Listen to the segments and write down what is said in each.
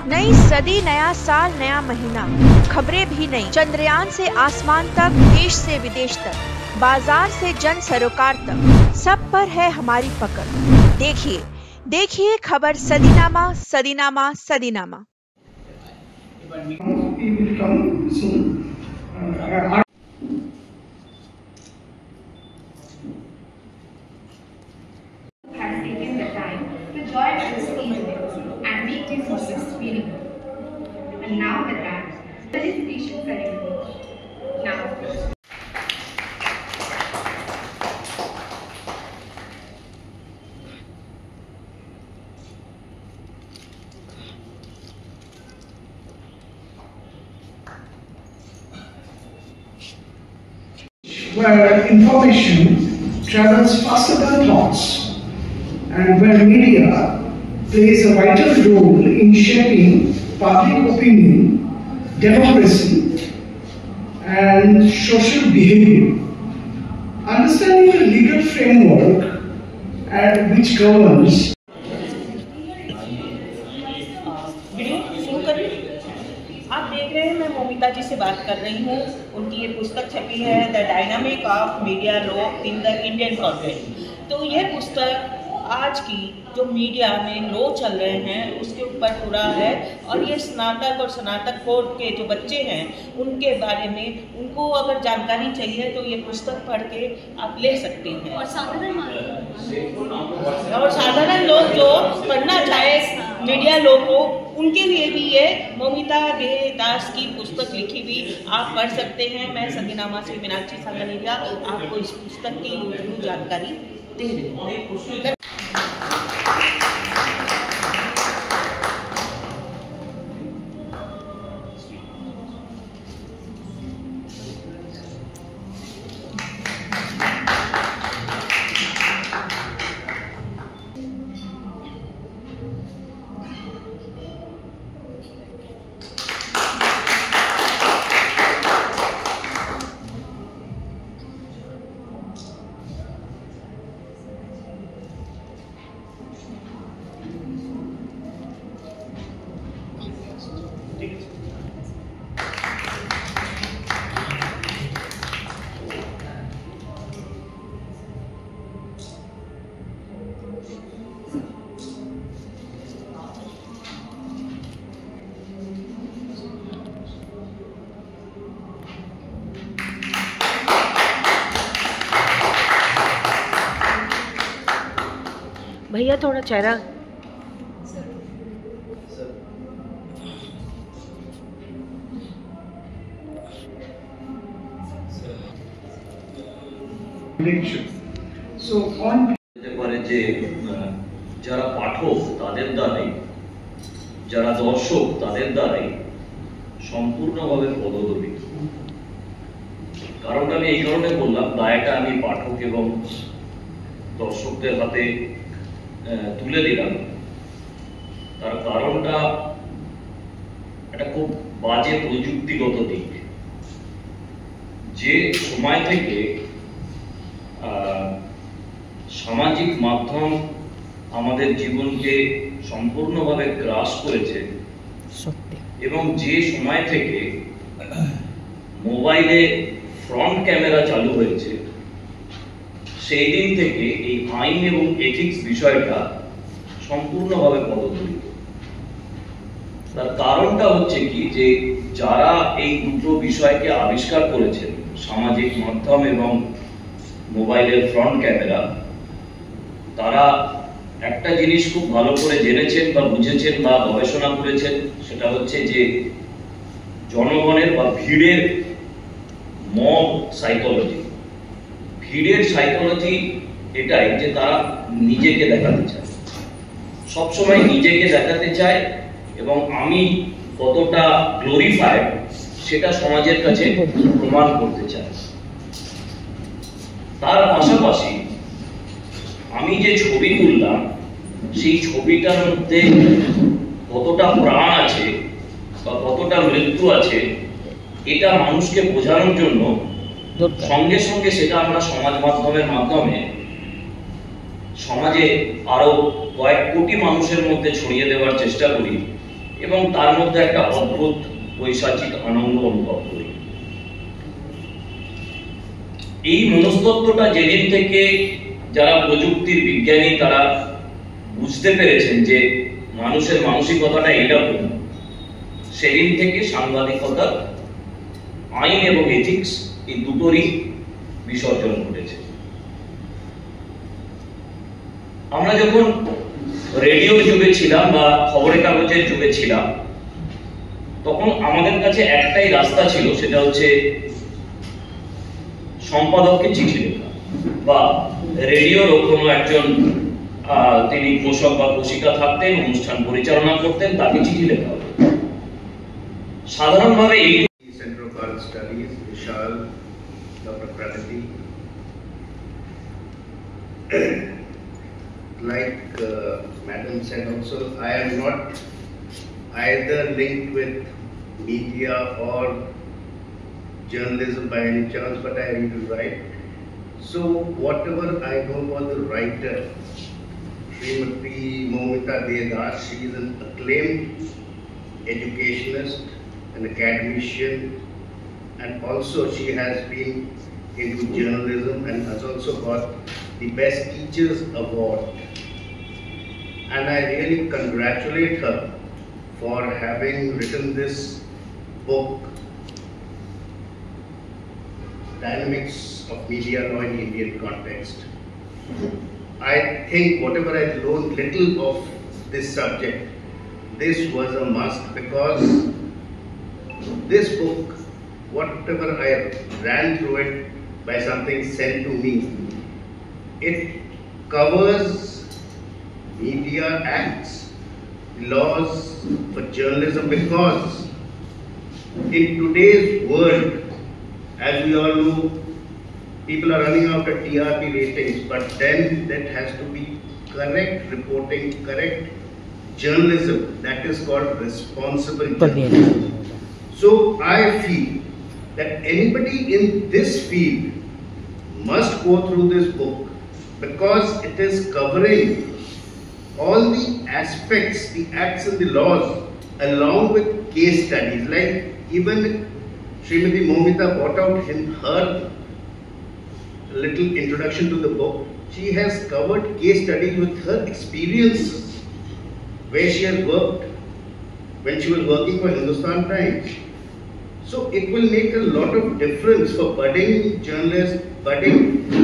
नई सदी, नया साल, नया महीना, खबरें भी नई। चंद्रयान से आसमान तक, देश से विदेश तक, बाजार से जन सरोकार तक, सब पर है हमारी पकड़। देखिए देखिए खबर सदीनामा, सदीनामा, सदीनामा। Has taken the time to join this evening and make this process meaningful. And now with that, felicitation ceremony. Now. Where information travels faster than thoughts, and where media plays a vital role in shaping public opinion, democracy, and social behavior. Understanding the legal framework which governs आप देख रहे हैं, मैं मोमिता जी से बात कर रही हूँ। उनकी ये पुस्तक छपी है the dynamic of media law in the Indian context. तो यह पुस्तक आज की जो मीडिया में लॉ चल रहे हैं उसके ऊपर पूरा है, और ये स्नातक और स्नातक कोर्स के जो बच्चे हैं उनके बारे में उनको अगर जानकारी चाहिए तो ये पुस्तक पढ़ के आप ले सकते हैं। और साधारण लोग जो पढ़ना चाहे मीडिया लॉ को, उनके लिए भी ये मोमिता दे दास की पुस्तक लिखी हुई आप पढ़ सकते हैं। मैं सदीनामा से मीनाक्षी सांगनेरिया आपको इस पुस्तक की जानकारी दे रही हूँ। भैया थोड़ा चेहरा যে যারা পাঠক তাদের দ্বারাই, যারা দর্শক তাদের দ্বারাই সম্পূর্ণভাবে পদদলিত। কারণটা আমি এই কারণে বললাম, দায়টা আমি পাঠক এবং দর্শকদের হাতে তুলে দিলাম। তার কারণটা একটা খুব বাজে প্রযুক্তিগত দিক। যে সময় থেকে সামাজিক মাধ্যম আমাদের জীবনকে সম্পূর্ণভাবে গ্রাস করেছে, এবং যে সময় থেকে মোবাইলে ফ্রন্ট ক্যামেরা চালু হয়েছে, সেই দিন থেকে এই আইন এবং এথিক্স বিষয়টা সম্পূর্ণভাবে পদদলিত। তার কারণটা হচ্ছে কি, যে যারা এই দুটো বিষয়কে আবিষ্কার করেছেন, সামাজিক মাধ্যম এবং মোবাইলের ফ্রন্ট ক্যামেরা, তারা একটা জিনিস খুব ভালো করে জেনেছেন বা বুঝেছেন বা গবেষণা করেছেন, সেটা হচ্ছে যে জনগণের বা ভিড়ের মব সাইকোলজি। ভিড়ের সাইকোলজি এটাই যে তারা নিজেকে দেখাতে চায়, সবসময় নিজেকে দেখাতে চায়, এবং আমি কতটা গ্লোরিফাইড সেটা সমাজের কাছে প্রমাণ করতে চায়। তার পাশাপাশি আমি যে ছবি তুললাম সেই ছবিটার মধ্যে কতটা প্রাণ আছে বা কতটা মৃত্যু আছে, এটা মানুষকে বোঝানোর জন্য সঙ্গে সঙ্গে সেটা আমরা সমাজ মাধ্যমের মাধ্যমে সমাজে আরো কয়েক কোটি মানুষের মধ্যে ছড়িয়ে দেওয়ার চেষ্টা করি, এবং তার মধ্যে একটা অদ্ভুত পৈশাচিক আনন্দ অনুভব করি। এই মনস্তত্ত্বটা যেদিন থেকে যারা প্রযুক্তির বিজ্ঞানী তারা বুঝতে পেরেছেন যে মানুষের মানসিকতাটা এরকম, সেদিন থেকে সাংবাদিকতার আইন এবং এথিক্স এই দুটোরই বিসর্জন ঘটেছে। আমরা যখন রেডিওর যুগে ছিলাম বা খবরের কাগজের যুগে ছিলাম, তখন আমাদের কাছে একটাই রাস্তা ছিল, সেটা হচ্ছে সম্পাদককে চিঠি লেখা, বা রেডিওর কোনো একজন তিনি পোষক বা পোষিকা থাকতেন, অনুষ্ঠান পরিচালনা করতেন, তাকে চিঠি লেখা হতো। সাধারণভাবে এই Center of Art Studies, Vishal, Dr. Pragati. Like Madam said also, I am not either linked with media or journalism by any chance, but I read and write. So whatever I know about the writer, Srimati Momita Dedas, she is an acclaimed educationist, an academician, and also she has been into journalism and has also got the Best Teachers Award. And I really congratulate her for having written this book, Dynamics of Media Law in Indian Context. I think whatever I learned little of this subject, this was a must, because this book, whatever I ran through it by something sent to me, it covers media acts, laws for journalism, because in today's world, as we all know, people are running out of TRP ratings, but then that has to be correct reporting, correct journalism, that is called responsible journalism. So I feel that anybody in this field must go through this book, because it is covering all the aspects, the acts and the laws, along with case studies. Like even Srimati Momita brought out in her little introduction to the book, she has covered case studies with her experiences, where she has worked when she was working for Hindustan Times. So it will make a lot of difference for budding journalists,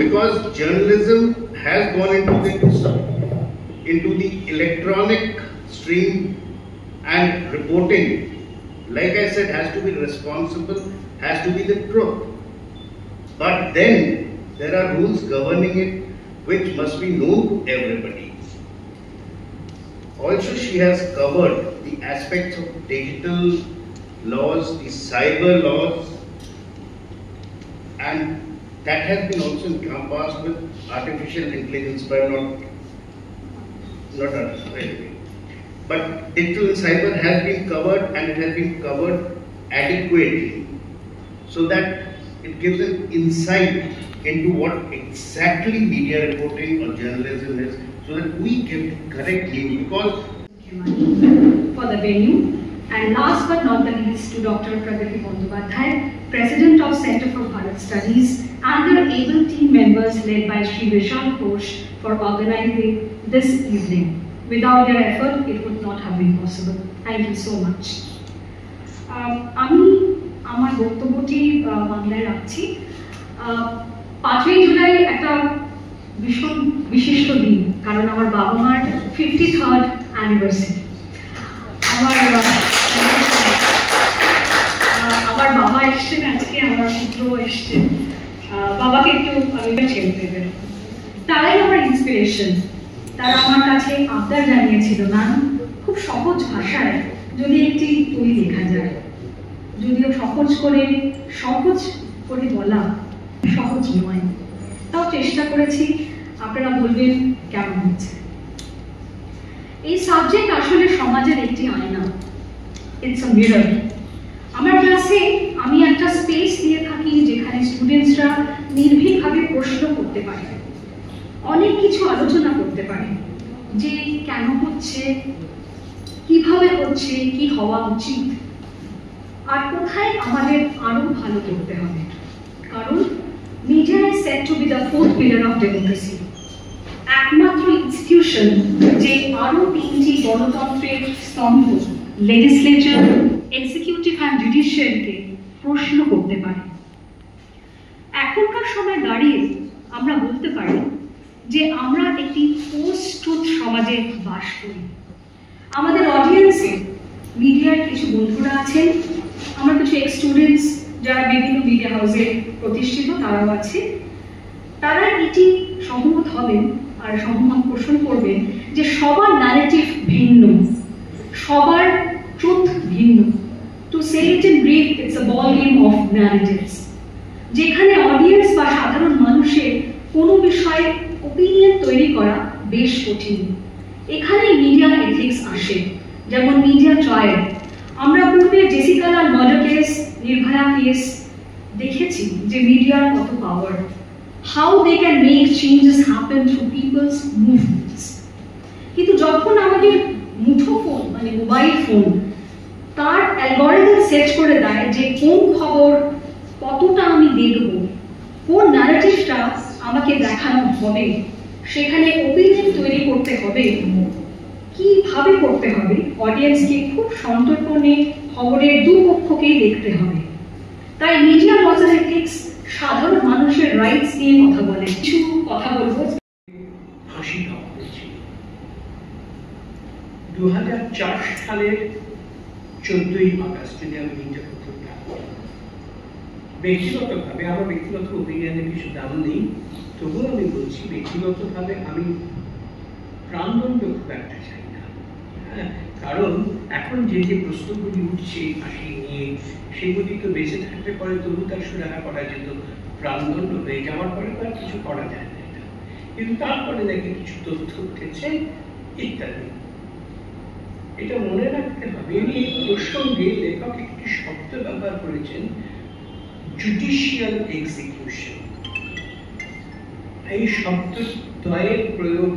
because journalism has gone into the electronic stream, and reporting, like I said, has to be responsible, has to be the truth. But then there are rules governing it which must be known to everybody. Also, she has covered the aspects of digital laws, the cyber laws, and that has been also encompassed with artificial intelligence, but not artificial. But digital and cyber has been covered, and it has been covered adequately, so that it gives an insight into what exactly media reporting or journalism is, so that we give correct news. Because for the venue, and last but not the least to Dr. Pragati Bandyopadhyay, President of Center for Bharat Studies, and their able team members led by Shri Vishal Ghosh for organizing this evening. Without their effort, it would not have been possible. Thank you so much. আমি আমার বক্তব্যটি বাংলায় রাখছি। 5ই জুলাই একটা ভীষণ বিশিষ্ট দিন, কারণ আমার বাবা মার 53rd অ্যানিভার্সারি। আমার বাবা এসছেন আজকে, আমার পুত্র এসছেন। বাবাকে একটু আমি ছেড়ে দেবেন, তারাই আমার ইন্সপিরেশন। তারা আমার কাছে আবদার জানিয়েছিল, না খুব সহজ ভাষায় যদি একটি বই লেখা যায়, যদিও সহজ করে বলা সহজ নয়, তাও চেষ্টা করেছি। আপনারা বলবেন কেমন হচ্ছে। এই সাবজেক্ট আসলে সমাজের একটি আয়না, ইটস আ মিরর। আমার ক্লাসে আমি একটা স্পেস দিয়ে থাকি যেখানে স্টুডেন্টসরা নির্ভীকভাবে প্রশ্ন করতে পারে, অনেক কিছু আলোচনা করতে পারে, যে কেন হচ্ছে, কিভাবে হচ্ছে, কি হওয়া উচিত, আর কোথায় আমাদের আরো ভালো করতে হবে। কারণ media is said to B the fourth pillar of democracy, একমাত্র ইনস্টিটিউশন যে আরো 3টি গণতন্ত্রের স্তম্ভ লেজিসলেচার, এক্সিকিউটিভ অ্যান্ড জুডিশিয়ালকে প্রশ্ন করতে পারে। এখনকার সময় দাঁড়িয়ে আমরা বলতে পারি যে আমরা একটি পোস্ট ট্রুথ সমাজে বাস করি। আমাদের অডিয়েন্সে মিডিয়ার কিছু বন্ধুরা আছেন, আমার কিছু এক্স স্টুডেন্টস যারা বিভিন্ন মিডিয়া হাউসে প্রতিষ্ঠিত তারাও আছে। তারা এটি সহমত হবেন আর সহমত পোষণ করবেন যে সবার ন্যারেটিভ ভিন্ন, সবার ট্রুথ ভিন্ন। To say it in brief, it's a ball game of narratives, যেখানে অডিয়েন্স বা সাধারণ মানুষের কোনো বিষয়ে ওপিনিয়ন তৈরি করা বেশ কঠিন। এখানে মিডিয়া এথিক্স আসে, যেমন মিডিয়া ট্রায়াল। আমরা পূর্বে Jessica Lal murder case, Nirbhaya case দেখেছি যে মিডিয়ার কত power, how they can make changes happen through people's movements. কিন্তু যখন আমাদের মুঠোফোন মানে মোবাইল ফোন তার অ্যালগরিদম সেট করে দেয় যে কোন খবর কতটা আমি দেখব, কোন ন্যারেটিভটা আমাকে দেখানো হবে, সেখানে ওপিনিয়ন তৈরি করতে হবে, কিভাবে করতে হবে, অডিয়েন্সকে খুব সন্তর্পণে খবরের দুপক্ষকেই দেখতে হবে। তাই মিডিয়া লস এন্ড এথিক্স সাধারণ মানুষের রাইটস নিয়ে কথা বলে। কিছু কথা বলবো। ফাঁসি দেওয়া হয়েছিল 2004 সালের 14ই আগস্ট, যদি আমি ইন্টারভিউ ব্যক্তিগতভাবে আমার ব্যক্তিগত অভিজ্ঞানের কিছু দাম নেই, তবুও আমি বলছি ব্যক্তিগতভাবে আমি প্রাণদণ্ড খুব একটা চাই না। হ্যাঁ, কারণ এখন যে যে প্রশ্নগুলি উঠছে ফাঁসি নিয়ে, সেগুলি তো বেঁচে থাকতে পারে তবু তার সুরাহা করা যেত, প্রাণদণ্ড হয়ে যাওয়ার পরে তো আর কিছু করা যায় না এটা। কিন্তু তারপরে নাকি কিছু তথ্য উঠেছে ইত্যাদি। এটা মনে রাখতে হবে, এই প্রসঙ্গে লেখক একটি শব্দ ব্যবহার করেছেন, জুডিশিয়াল এক্সিকিউশন। এই শব্দদ্বয়ের প্রয়োগ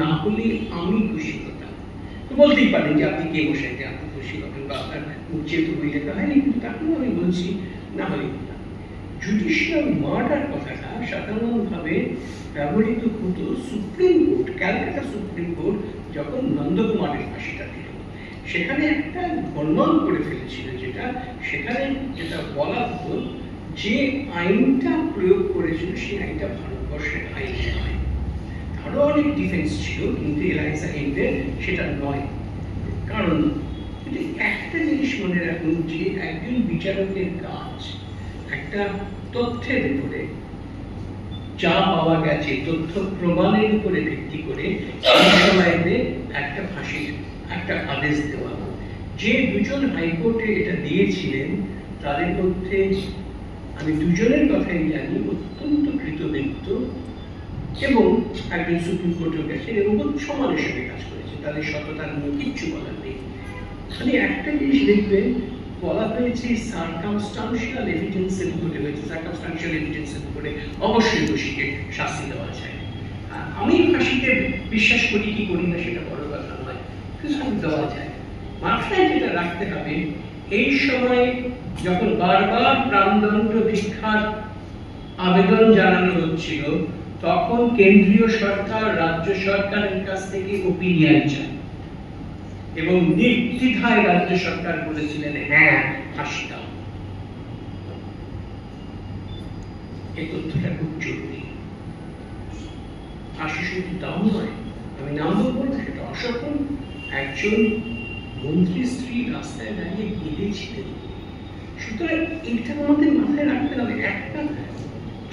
না হলে আমি খুশি হতাম। তো বলতেই পারেন যে আপনি কে বসে যে আপনি খুশি হবেন বা আপনার যেহেতু বই লেখা হয়নি, কিন্তু তাকেও আমি বলছি না হলে জুডিশিয়াল মার্ডার কথাটা সাধারণভাবে ব্যবহৃত হতো supreme court, Calcutta supreme court যখন নন্দকুমারের ফাঁসিটা দিল, সেখানে একটা বর্ণন করে ফেলেছিল, সেখানে যেটা বলা হতো যে আইনটা প্রয়োগ করেছিল সেই আইনটা ভারতবর্ষের আইন নয়। আরো অনেক ডিফেন্স ছিল, কিন্তু এলাইজা হেগদের সেটা নয়। কারণ একটা জিনিস মনে রাখুন যে একজন বিচারকের কাজ একটা তথ্যের উপরে যা পাওয়া গেছে, তথ্য প্রমাণের উপরে ভিত্তি করে একটা ফাঁসির একটা আদেশ দেওয়া। যে দুজন হাইকোর্টে এটা দিয়েছিলেন তাদের মধ্যে আমি দুজনের কথাই জানি অত্যন্ত কৃতজ্ঞ, এবং একজন সুপ্রিম কোর্টেও গেছেন এবং সমানের সঙ্গে কাজ করেছে, তাদের সততা নিয়ে কিচ্ছু বলার নেই। খালি একটা জিনিস দেখবেন বলা হয়েছে সার্কামস্টান্সিয়াল এভিডেন্সের উপরে হয়েছে, সার্কামস্টান্সিয়াল এভিডেন্সের উপরে অবশ্যই দোষীকে শাস্তি দেওয়া যায়। আমি ফাঁসিতে বিশ্বাস করি কি করি না সেটা বড় কথা নয়, কিন্তু দেওয়া যায়। মাথায় যেটা রাখতে হবে, এই সময় যখন বারবার প্রাণদণ্ড ভিক্ষার আবেদন জানানো হচ্ছিল, তখন কেন্দ্রীয় সরকার রাজ্য সরকারের কাছ থেকে ওপিনিয়ন চায় এবং নির্দ্বিধায় রাজ্য সরকার বলেছিলেন হ্যাঁ ফাঁসি দাও। এই তথ্যটা খুব জরুরি। ফাঁসি শুধু দাও নয়, আমি নাম বলবো না, সেটা অসফল একজন মন্ত্রী স্ত্রী রাস্তায় দাঁড়িয়ে কেঁদেছিলেন। সুতরাং এটা আমাদের মাথায় রাখতে হবে, একটা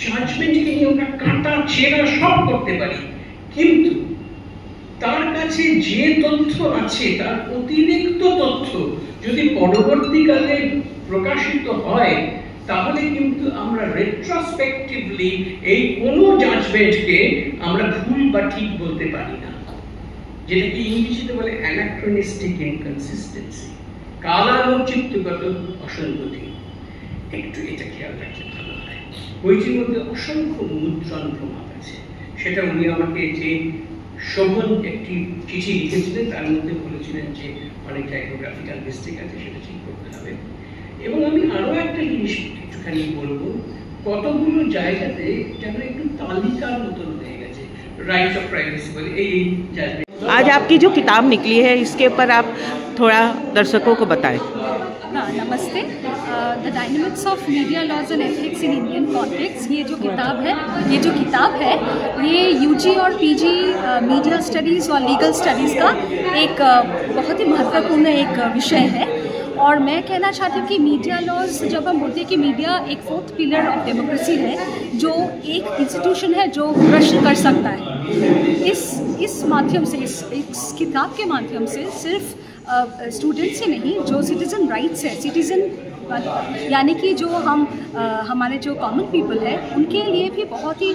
জাজমেন্টকে নিয়ে আমরা কাটা ছেঁড়া সব করতে পারি, কিন্তু তার কাছে যে তথ্য আছে তার অতিরিক্ত তথ্য যদি পরবর্তীকালে প্রকাশিত হয়, তাহলে কিন্তু আমরা রেট্রোস্পেক্টিভলি এই কোনো জাজমেন্টকে আমরা ভুল বা ঠিক বলতে পারি না, যেটাকে ইংরেজিতে বলে অ্যানাক্রোনিস্টিক ইনকনসিস্টেন্সি, কালানুচিত্যগত অসঙ্গতি। একটু এটা খেয়াল রাখলে ভালো হয়। বইটির মধ্যে অসংখ্য মুদ্রণ প্রমাণ আছে, সেটা উনি আমাকে যে শোভন একটি চিঠি লিখেছিলেন তার মধ্যে বলেছিলেন যে অনেক টাইপোগ্রাফিক্যাল মিস্টেক আছে, সেটা ঠিক করতে হবে। এবং আমি আরও একটা জিনিস একটুখানি বলবো, কতগুলো জায়গাতে যেন একটু তালিকার মতন হয়ে গেছে, রাইটস অফ প্রাইভেসি বলে এই জায়গায়। आज आपकी जो किताब निकली है इसके ऊपर आप थोड़ा दर्शकों को बताएं। हाँ, नमस्ते। The dynamics of media laws and ethics in Indian context, ये जो किताब है ये यूजी और पीजी मीडिया स्टडीज़ और लीगल स्टडीज़ का एक बहुत ही महत्वपूर्ण एक विषय है। और मैं कहना चाहती हूँ कि मीडिया लॉज, जब हम बोलते हैं कि मीडिया एक फोर्थ पिलर ऑफ डेमोक्रेसी है, जो एक इंस्टीट्यूशन है जो प्रश्न कर सकता है, इस माध्यम से इस किताब के माध्यम से सिर्फ स्टूडेंट्स ही नहीं, जो सिटीज़न राइट्स है, सिटीज़न यानी कि जो हमारे जो कॉमन पीपल है, उनके लिए भी बहुत ही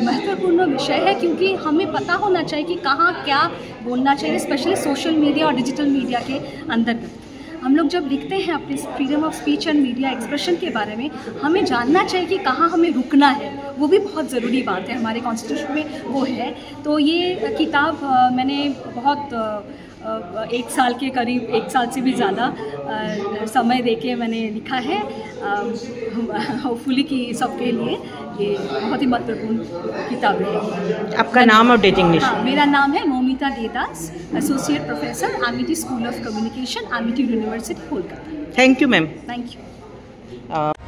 महत्वपूर्ण विषय है, क्योंकि हमें पता होना चाहिए कि कहाँ क्या बोलना चाहिए, स्पेशली सोशल मीडिया और डिजिटल मीडिया के अंतर्गत। हम लोग जब लिखते हैं अपनी freedom of speech and media expression के बारे में, हमें जानना चाहिए कि कहाँ हमें रुकना है, वो भी बहुत ज़रूरी बात है, हमारे कॉन्स्टिट्यूशन में वो है। तो ये किताब मैंने बहुत 1 साल के करीब, 1 साल से भी ज़्यादा समय देके मैंने लिखा है, होपफुली कि सबके लिए ये बहुत ही महत्वपूर्ण किताब है। आपका नाम और डेजिग्नेशन? हाँ, मेरा नाम है Momita Dedas, associate professor, Amity school of communication, Amity university, Kolkata. Thank you ma'am. Thank you.